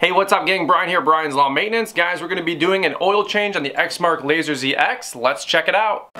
Hey, what's up gang? Brian here, Brian's Lawn Maintenance. Guys, we're going to be doing an oil change on the Exmark Lazer ZX. Let's check it out.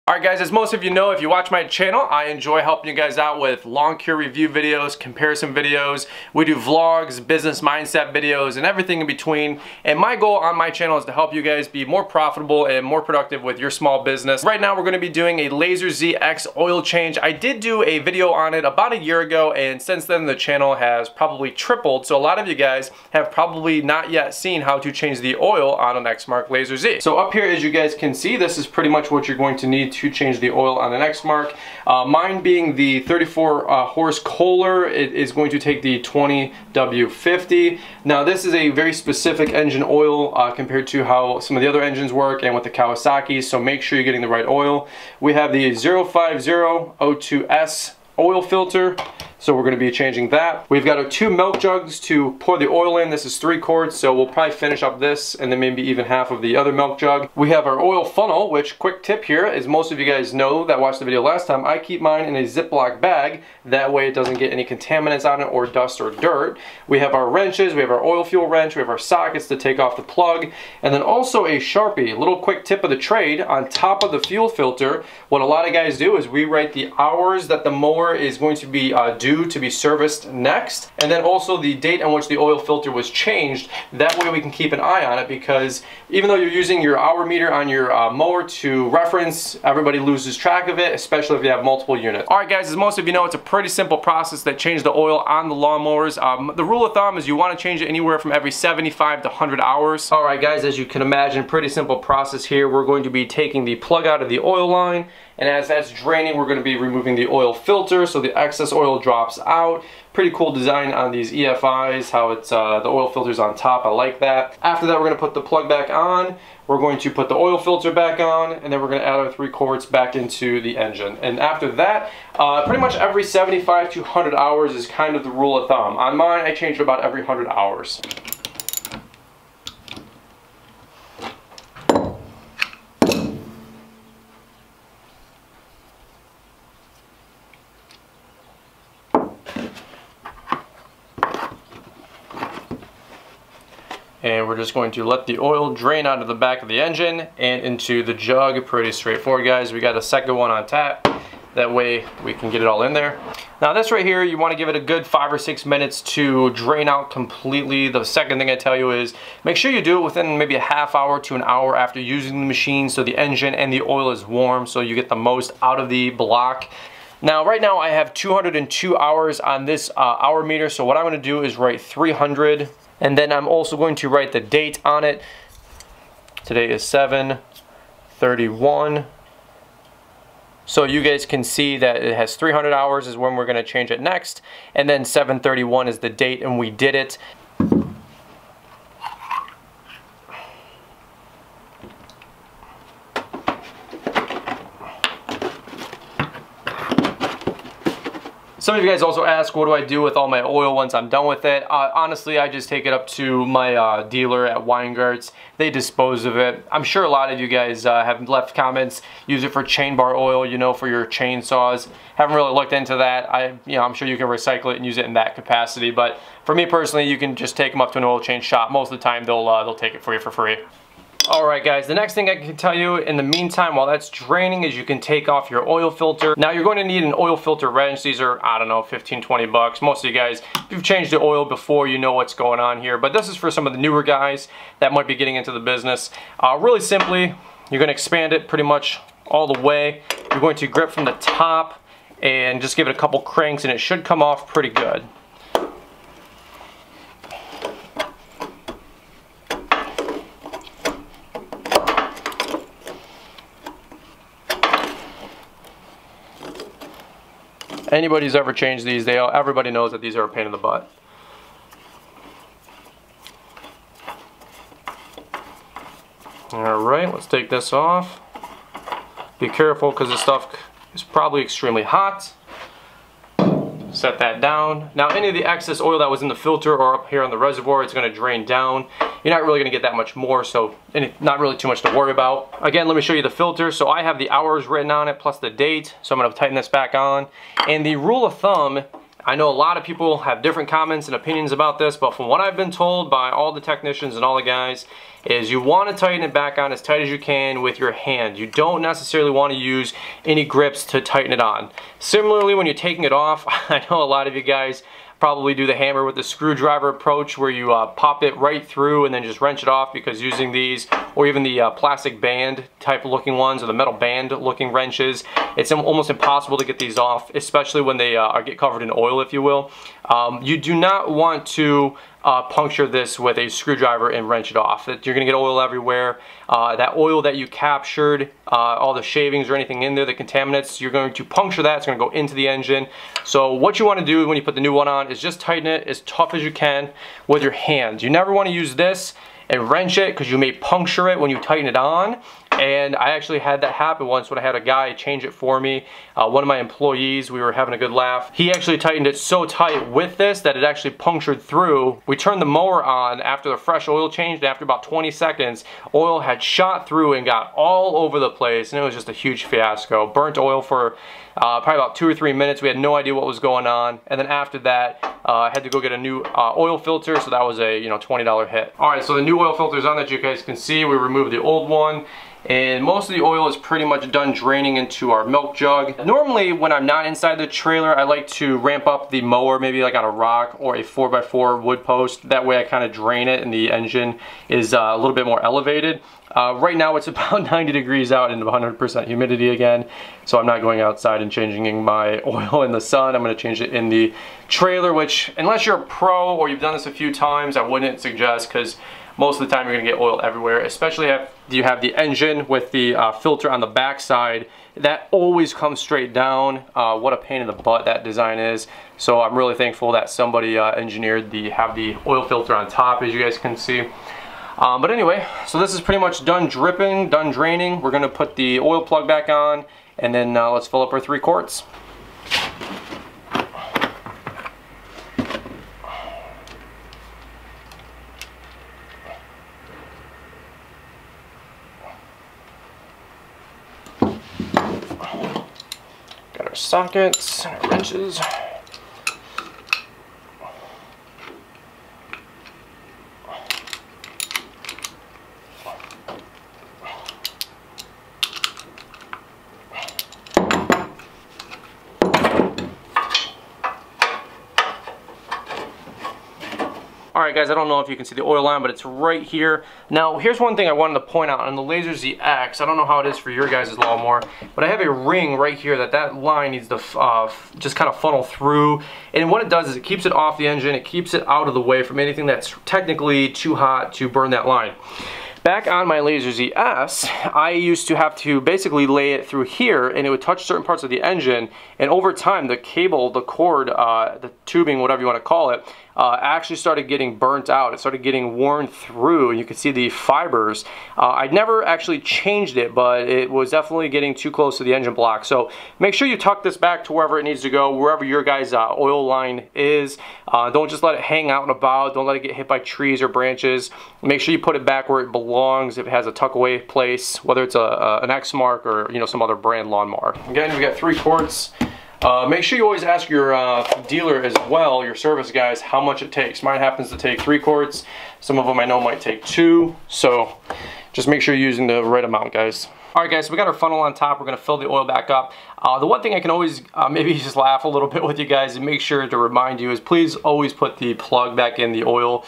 Alright guys, as most of you know, if you watch my channel, I enjoy helping you guys out with lawn care review videos, comparison videos. We do vlogs, business mindset videos, and everything in between. And my goal on my channel is to help you guys be more profitable and more productive with your small business. Right now, we're going to be doing a Lazer ZX oil change. I did do a video on it about a year ago, and since then the channel has probably tripled. So a lot of you guys have probably not yet seen how to change the oil on an Exmark Lazer Z. So up here, as you guys can see, this is pretty much what you're going to need to change the oil on an Exmark. Mine being the 34 horse Kohler, it is going to take the 20W50. Now this is a very specific engine oil compared to how some of the other engines work and with the Kawasaki, so make sure you're getting the right oil. We have the 05002S oil filter, so we're going to be changing that. We've got our 2 milk jugs to pour the oil in. This is 3 quarts, so we'll probably finish up this and then maybe even half of the other milk jug. We have our oil funnel, which, quick tip here, as most of you guys know that watched the video last time, I keep mine in a Ziploc bag. That way it doesn't get any contaminants on it or dust or dirt. We have our wrenches, we have our oil fuel wrench, we have our sockets to take off the plug, and then also a Sharpie. Little quick tip of the trade, on top of the fuel filter, what a lot of guys do is we write the hours that the mower is going to be due to be serviced next, and then also the date on which the oil filter was changed. That way we can keep an eye on it, because even though you're using your hour meter on your mower to reference, everybody loses track of it, especially if you have multiple units. Alright guys, as most of you know, it's a pretty simple process that change the oil on the lawnmowers. The rule of thumb is you want to change it anywhere from every 75 to 100 hours. Alright guys, as you can imagine, pretty simple process here. We're going to be taking the plug out of the oil line, and as that's draining, we're going to be removing the oil filter so the excess oil drops out. Pretty cool design on these EFIs, how it's the oil filter's on top. I like that. After that, we're going to put the plug back on. We're going to put the oil filter back on, and then we're going to add our 3 quarts back into the engine. And after that, pretty much every 75 to 100 hours is kind of the rule of thumb. On mine, I change it about every 100 hours. And we're just going to let the oil drain out of the back of the engine and into the jug. Pretty straightforward, guys. We got a second one on tap. That way we can get it all in there. Now this right here, you want to give it a good 5 or 6 minutes to drain out completely. The second thing I tell you is make sure you do it within maybe a half hour to an hour after using the machine, so the engine and the oil is warm, so you get the most out of the block. Now right now I have 202 hours on this hour meter, so what I'm going to do is write 300. And then I'm also going to write the date on it. Today is 7/31. So you guys can see that it has 300 hours is when we're going to change it next. And then 7/31 is the date, and we did it. Some of you guys also ask, what do I do with all my oil once I'm done with it? Honestly, I just take it up to my dealer at Weingart's. They dispose of it. I'm sure a lot of you guys have left comments, use it for chain bar oil, you know, for your chainsaws. Haven't really looked into that. I'm sure you can recycle it and use it in that capacity. But for me personally, you can just take them up to an oil change shop. Most of the time, they'll take it for you for free. Alright guys, the next thing I can tell you in the meantime while that's draining is you can take off your oil filter. Now you're going to need an oil filter wrench. These are, I don't know, 15, 20 bucks. Most of you guys, if you've changed the oil before, you know what's going on here. But this is for some of the newer guys that might be getting into the business. Really simply, you're going to expand it pretty much all the way. You're going to grip from the top and just give it a couple cranks and it should come off pretty good. Anybody who's ever changed these, everybody knows that these are a pain in the butt. Alright, let's take this off. Be careful because this stuff is probably extremely hot. Set that down. Now any of the excess oil that was in the filter or up here on the reservoir, it's going to drain down. You're not really going to get that much more, so not really too much to worry about. Again, let me show you the filter. So I have the hours written on it plus the date. So I'm going to tighten this back on. And the rule of thumb, I know a lot of people have different comments and opinions about this, but from what I've been told by all the technicians and all the guys, is you want to tighten it back on as tight as you can with your hand. You don't necessarily want to use any grips to tighten it on. Similarly, when you're taking it off, I know a lot of you guys probably do the hammer with the screwdriver approach where you pop it right through and then just wrench it off, because using these or even the plastic band type looking ones or the metal band looking wrenches, it's almost impossible to get these off, especially when they get covered in oil, if you will. You do not want to puncture this with a screwdriver and wrench it off. You're going to get oil everywhere. That oil that you captured, all the shavings or anything in there, the contaminants, you're going to puncture that. It's going to go into the engine. So what you want to do when you put the new one on is just tighten it as tough as you can with your hands. You never want to use this and wrench it, because you may puncture it when you tighten it on. And I actually had that happen once when I had a guy change it for me. One of my employees, we were having a good laugh. He actually tightened it so tight with this that it actually punctured through. We turned the mower on after the fresh oil changed. After about 20 seconds, oil had shot through and got all over the place, and it was just a huge fiasco. Burnt oil for probably about 2 or 3 minutes. We had no idea what was going on. And then after that, I had to go get a new oil filter, so that was a $20 hit. All right, so the new oil filter is on that you guys can see. We removed the old one. And most of the oil is pretty much done draining into our milk jug. Normally, when I'm not inside the trailer, I like to ramp up the mower, maybe like on a rock or a 4x4 wood post. That way I kind of drain it and the engine is a little bit more elevated. Right now it's about 90 degrees out and 100% humidity again. So I'm not going outside and changing my oil in the sun. I'm going to change it in the trailer, which unless you're a pro or you've done this a few times, I wouldn't suggest, because most of the time you're going to get oil everywhere, especially if you have the engine with the filter on the back side. That always comes straight down. What a pain in the butt that design is. So I'm really thankful that somebody engineered have the oil filter on top, as you guys can see. But anyway, so this is pretty much done dripping, done draining. We're going to put the oil plug back on, and then let's fill up our 3 quarts. Got our sockets and our wrenches. Alright guys, I don't know if you can see the oil line, but it's right here. Now, here's one thing I wanted to point out. On the Lazer ZX, I don't know how it is for your guys' lawnmower, but I have a ring right here that line needs to just kind of funnel through. And what it does is it keeps it off the engine, it keeps it out of the way from anything that's technically too hot to burn that line. Back on my Lazer ZS, I used to have to basically lay it through here, and it would touch certain parts of the engine, and over time the cable, the cord, the tubing, whatever you want to call it, actually started getting burnt out. It started getting worn through, and you can see the fibers. I'd never actually changed it, but it was definitely getting too close to the engine block. So make sure you tuck this back to wherever it needs to go, wherever your guys' oil line is. Don't just let it hang out and about. Don't let it get hit by trees or branches. Make sure you put it back where it belongs. If it has a tuck away place, whether it's an Exmark or some other brand lawnmower. Again, we got 3 quarts. Make sure you always ask your dealer as well, your service guys, how much it takes. Mine happens to take 3 quarts. Some of them I know might take 2. So just make sure you're using the right amount, guys. Alright guys, so we got our funnel on top. We're going to fill the oil back up. The one thing I can always maybe just laugh a little bit with you guys and make sure to remind you is please always put the plug back in the oil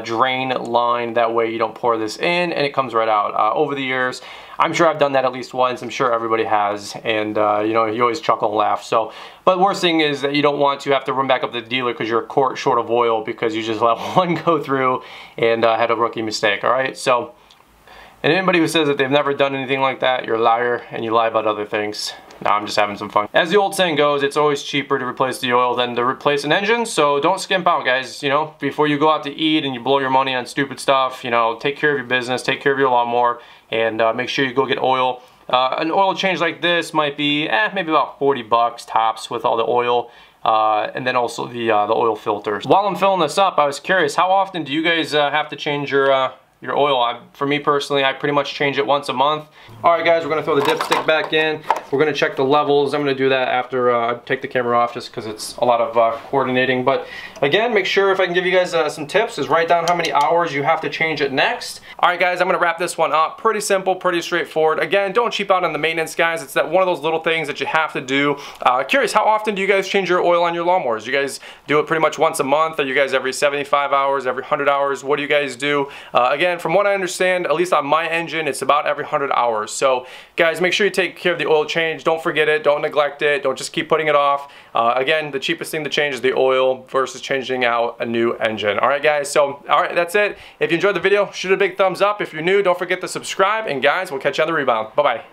drain line. That way you don't pour this in and it comes right out. Over the years, I'm sure I've done that at least once. I'm sure everybody has, and you always chuckle and laugh. So, but worst thing is that you don't want to have to run back up to the dealer because you're a quart short of oil because you just let one go through and had a rookie mistake. All right, so. And anybody who says that they've never done anything like that, you're a liar and you lie about other things. No, I'm just having some fun. As the old saying goes, it's always cheaper to replace the oil than to replace an engine, so don't skimp out, guys. Before you go out to eat and you blow your money on stupid stuff, take care of your business, take care of your lawnmower, and make sure you go get oil. An oil change like this might be maybe about 40 bucks tops with all the oil. And then also the oil filters. While I'm filling this up, I was curious, how often do you guys have to change your oil? For me personally, I pretty much change it once a month. Alright guys, we're going to throw the dipstick back in. We're going to check the levels. I'm going to do that after I take the camera off, just because it's a lot of coordinating. But again, make sure, if I can give you guys some tips, is write down how many hours you have to change it next. Alright guys, I'm going to wrap this one up. Pretty simple, pretty straightforward. Again, don't cheap out on the maintenance, guys. It's that one of those little things that you have to do. Curious, how often do you guys change your oil on your lawnmowers? You guys do it pretty much once a month? Are you guys every 75 hours, every 100 hours? What do you guys do? Again, from what I understand, at least on my engine, it's about every 100 hours. So guys, make sure you take care of the oil change. Don't forget it. Don't neglect it. Don't just keep putting it off. Again, the cheapest thing to change is the oil versus changing out a new engine. Alright guys, so alright, that's it. If you enjoyed the video, shoot a big thumbs up. If you're new, don't forget to subscribe. And guys, we'll catch you on the rebound. Bye-bye.